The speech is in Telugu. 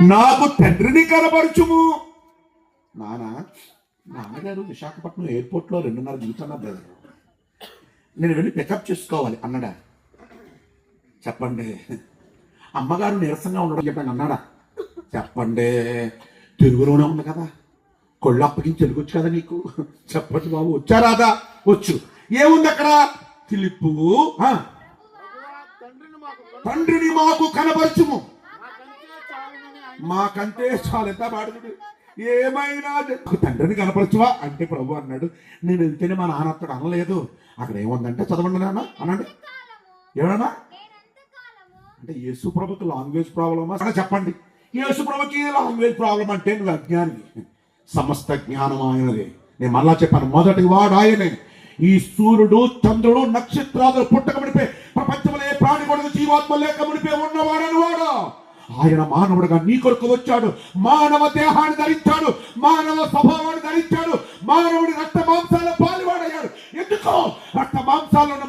నాకు తండ్రిని కనపరచుము. నాన్నగారు విశాఖపట్నం ఎయిర్పోర్ట్లో 2:30 దిగుతున్నారు బ్రదర్, నేను వెళ్ళి పికప్ చేసుకోవాలి అన్నాడా? చెప్పండి. అమ్మగారు నీరసంగా ఉండడం చెప్పండి అన్నాడా? చెప్పండి. తెలుగులోనే ఉంది కదా, కొళ్ళు అప్పగించి తెలుగొచ్చు కదా నీకు. చెప్పండి బాబు, వచ్చారాదా? వచ్చు. ఏముంది అక్కడ? ఫిలిప్పు తండ్రిని మాకు కనపరచుము, మాకంటే చాలు. ఎంత బాడుతుడు, ఏమైనా తండ్రిని కనపరచువా అంటే ప్రభు అన్నాడు, నేను వెళ్తేనే మా నాన్న అతడు అనలేదు. అక్కడ ఏముందంటే చదవండి నాన్న అనండి. ఏమన్నా అంటే యేసు ప్రభుకి లాంగ్వేజ్ ప్రాబ్లమా? చెప్పండి. యేసు ప్రభుకి లాంగ్వేజ్ ప్రాబ్లం అంటే నువ్వు అజ్ఞాని. సమస్త జ్ఞానం ఆయనదే. నేను మళ్ళా చెప్పాను, మొదటి వాడు ఆయనే. ఈ సూర్యుడు చంద్రుడు నక్షత్రాలు పుట్టక మునిపే, ప్రపంచంలో ఏ ప్రాణి కొడుకు జీవాత్మ లేక మునిపే ఉన్నవాడని వాడు ఆయన మానవుడుగా నీ కొరకు వచ్చాడు. మానవ దేహాన్ని ధరించాడు, మానవ స్వభావాన్ని ధరించాడు, మానవుడి రక్త మాంసాల పాలువాడయ్యాడు. ఎందుకో రక్త మాంసాలను